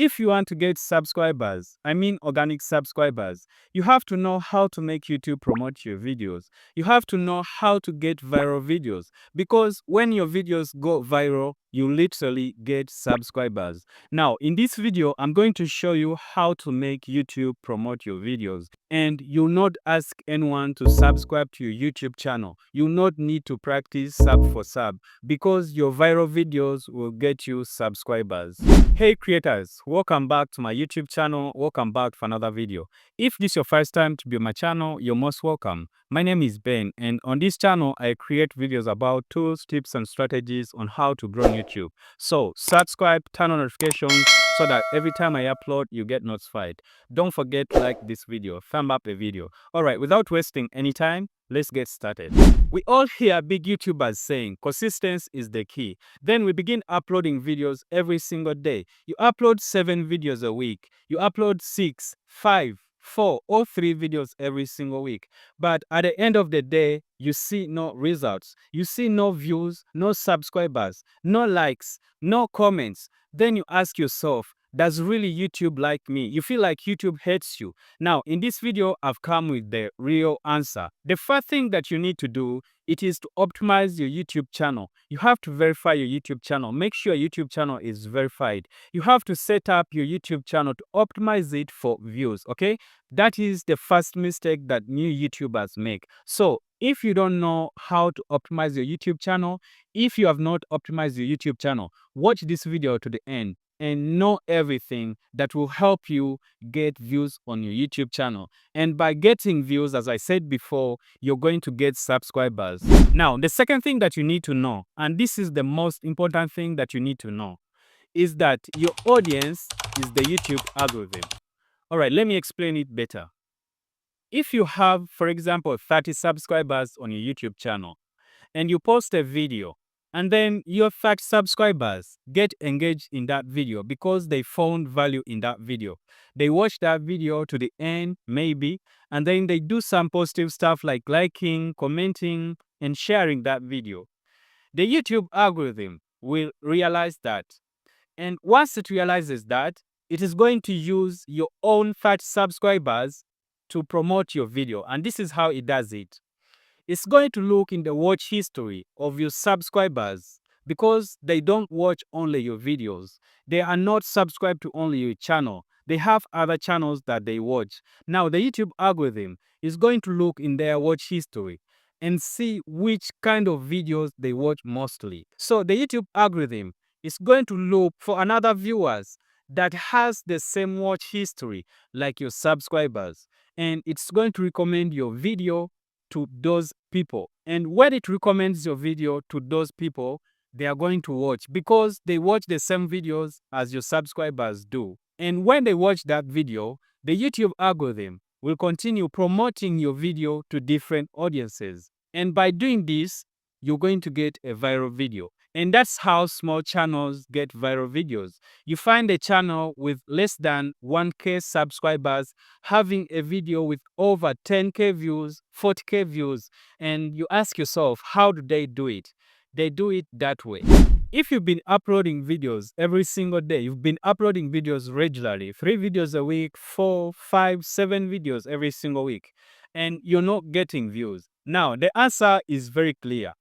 if you want to get subscribers, I mean organic subscribers, you have to know how to make YouTube promote your videos. You have to know how to get viral videos, because when your videos go viral, you literally get subscribers. Now, in this video, I'm going to show you how to make YouTube promote your videos. And you'll not ask anyone to subscribe to your YouTube channel. You'll not need to practice sub for sub, because your viral videos will get you subscribers. Hey creators, welcome back to my YouTube channel. Welcome back for another video. If this is your first time to be on my channel, you're most welcome. My name is Ben, and on this channel, I create videos about tools, tips, and strategies on how to grow on YouTube. So subscribe, turn on notifications so that every time I upload, you get notified. Don't forget to like this video, thumb up a video. Alright, without wasting any time, let's get started. We all hear big YouTubers saying consistency is the key. Then we begin uploading videos every single day. You upload 7 videos a week. You upload 6, 5, 4 or 3 videos every single week. But at the end of the day, you see no results. You see no views, no subscribers, no likes, no comments. Then you ask yourself, does really YouTube like me? You feel like YouTube hates you. Now, in this video, I've come with the real answer. The first thing that you need to do, it is to optimize your YouTube channel. You have to verify your YouTube channel. Make sure your YouTube channel is verified. You have to set up your YouTube channel to optimize it for views, okay? That is the first mistake that new YouTubers make. So, if you don't know how to optimize your YouTube channel, if you have not optimized your YouTube channel, watch this video to the end and know everything that will help you get views on your YouTube channel. And by getting views, as I said before, you're going to get subscribers. Now, the second thing that you need to know, and this is the most important thing that you need to know, is that your audience is the YouTube algorithm. All right, let me explain it better. If you have, for example, 30 subscribers on your YouTube channel, and you post a video, and then your 30 subscribers get engaged in that video because they found value in that video. They watch that video to the end, maybe, and then they do some positive stuff like liking, commenting, and sharing that video. The YouTube algorithm will realize that. And once it realizes that, it is going to use your own 30 subscribers to promote your video. And this is how it does it. It's going to look in the watch history of your subscribers, because they don't watch only your videos. They are not subscribed to only your channel. They have other channels that they watch. Now, the YouTube algorithm is going to look in their watch history and see which kind of videos they watch mostly. So the YouTube algorithm is going to look for another viewers that has the same watch history like your subscribers, and it's going to recommend your video to those people. And when it recommends your video to those people, they are going to watch because they watch the same videos as your subscribers do. And when they watch that video, the YouTube algorithm will continue promoting your video to different audiences. And by doing this, you're going to get a viral video. And that's how small channels get viral videos. You find a channel with less than 1K subscribers having a video with over 10K views, 40K views, and you ask yourself, how do they do it? They do it that way. If you've been uploading videos every single day, you've been uploading videos regularly, 3 videos a week, 4, 5, 7 videos every single week, and you're not getting views. Now, the answer is very clear.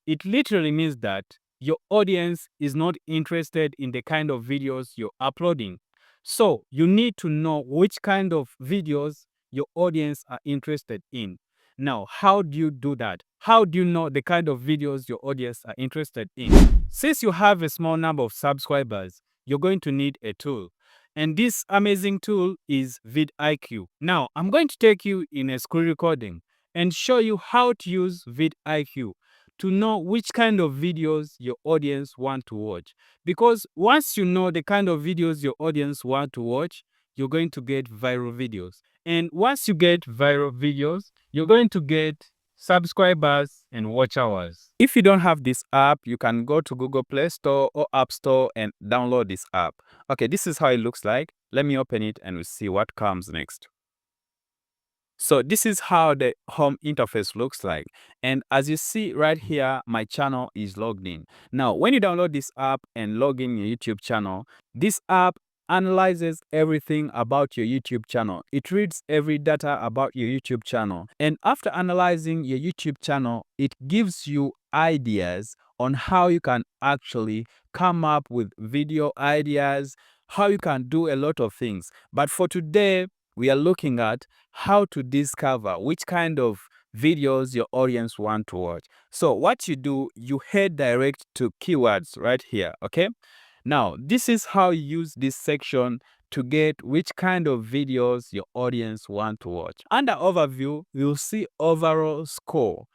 It literally means that your audience is not interested in the kind of videos you're uploading. So you need to know which kind of videos your audience are interested in. Now, how do you do that? How do you know the kind of videos your audience are interested in? Since you have a small number of subscribers, you're going to need a tool. And this amazing tool is vidIQ. Now, I'm going to take you in a screen recording and show you how to use vidIQ to know which kind of videos your audience want to watch. Because once you know the kind of videos your audience want to watch, you're going to get viral videos. And once you get viral videos, you're going to get subscribers and watch hours. If you don't have this app, you can go to Google Play Store or App Store and download this app. Okay, this is how it looks like. Let me open it and we'll see what comes next. So this is how the home interface looks like. And as you see right here, my channel is logged in. Now, when you download this app and log in your YouTube channel, this app analyzes everything about your YouTube channel. It reads every data about your YouTube channel. And after analyzing your YouTube channel, it gives you ideas on how you can actually come up with video ideas, how you can do a lot of things. But for today, we are looking at how to discover which kind of videos your audience want to watch. So what you do, you head direct to keywords right here, okay? Now, this is how you use this section to get which kind of videos your audience want to watch. Under overview, you'll see overall score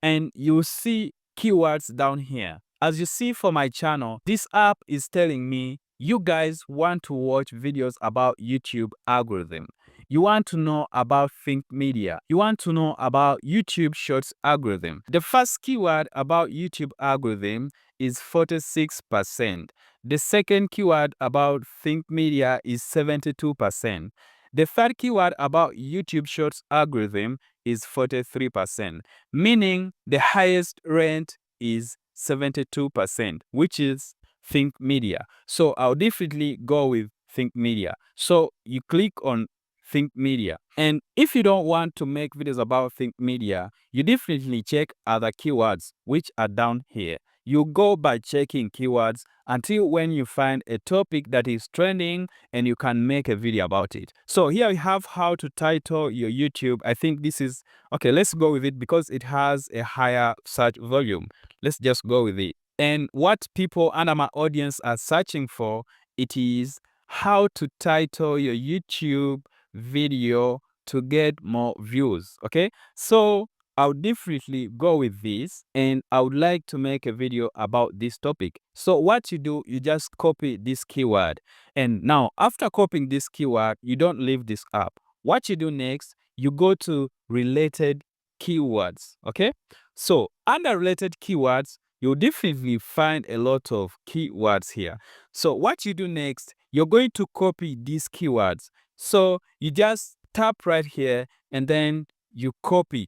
and you'll see keywords down here. As you see for my channel, this app is telling me you guys want to watch videos about YouTube algorithm. You want to know about Think Media. You want to know about YouTube Shorts algorithm. The first keyword about YouTube algorithm is 46%. The second keyword about Think Media is 72%. The third keyword about YouTube Shorts algorithm is 43%, meaning the highest rate is 72%, which is Think Media. So I'll definitely go with Think Media. So you click on Think Media. And if you don't want to make videos about Think Media, you definitely check other keywords, which are down here. You go by checking keywords until when you find a topic that is trending and you can make a video about it. So here we have how to title your YouTube. I think this is, okay, let's go with it because it has a higher search volume. Let's just go with it. And what people under my audience are searching for, it is how to title your YouTube video to get more views, okay? So I'll definitely go with this and I would like to make a video about this topic. So what you do, you just copy this keyword. And now after copying this keyword, you don't leave this app. What you do next, you go to related keywords, okay? So under related keywords, you'll definitely find a lot of keywords here. So what you do next, you're going to copy these keywords. So you just tap right here and then you copy.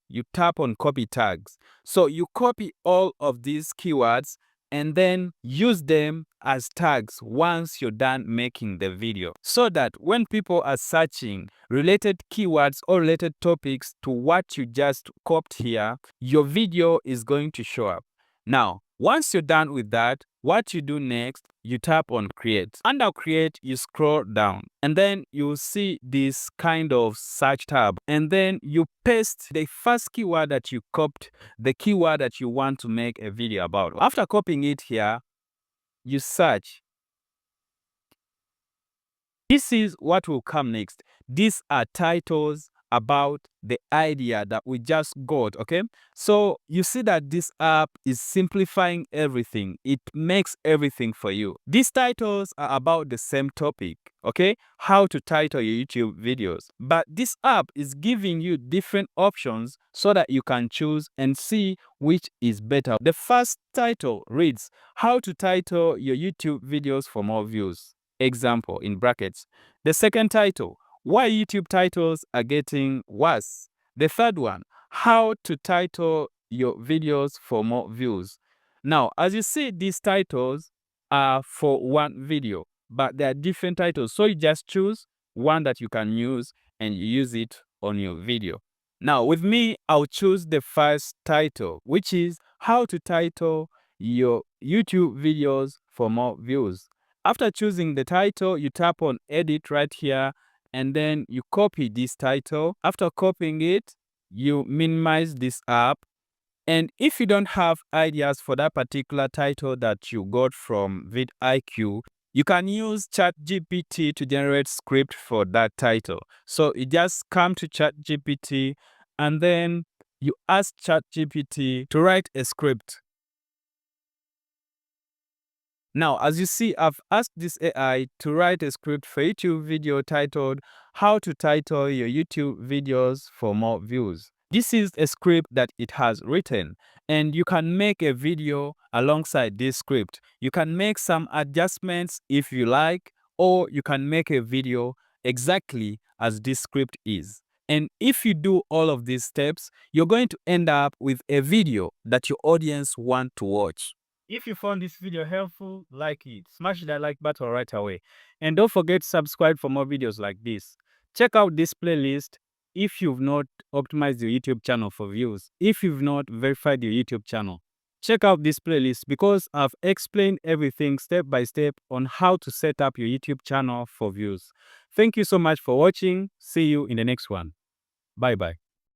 You tap on copy tags. So you copy all of these keywords and then use them as tags once you're done making the video, so that when people are searching related keywords or related topics to what you just copied here, your video is going to show up. Now, once you're done with that, what you do next, you tap on create. Under create, you scroll down and then you'll see this kind of search tab. And then you paste the first keyword that you copied, the keyword that you want to make a video about. After copying it here, you search. This is what will come next. These are titles about the idea that we just got, okay? So you see that this app is simplifying everything. It makes everything for you. These titles are about the same topic, okay? How to title your YouTube videos. But this app is giving you different options so that you can choose and see which is better. The first title reads, how to title your YouTube videos for more views. Example in brackets. The second title, why YouTube titles are getting worse. The third one, how to title your videos for more views. Now, as you see, these titles are for one video, but they are different titles. So you just choose one that you can use and you use it on your video. Now, with me, I'll choose the first title, which is how to title your YouTube videos for more views. After choosing the title, you tap on edit right here and then you copy this title. After copying it, you minimize this app. And if you don't have ideas for that particular title that you got from vidIQ, you can use ChatGPT to generate script for that title. So you just come to ChatGPT and then you ask ChatGPT to write a script. Now, as you see, I've asked this AI to write a script for YouTube video titled, how to title your YouTube videos for more views. This is a script that it has written, and you can make a video alongside this script. You can make some adjustments if you like, or you can make a video exactly as this script is. And if you do all of these steps, you're going to end up with a video that your audience want to watch. If you found this video helpful, like it. Smash that like button right away. And don't forget to subscribe for more videos like this. Check out this playlist if you've not optimized your YouTube channel for views. If you've not verified your YouTube channel, check out this playlist because I've explained everything step by step on how to set up your YouTube channel for views. Thank you so much for watching. See you in the next one. Bye bye.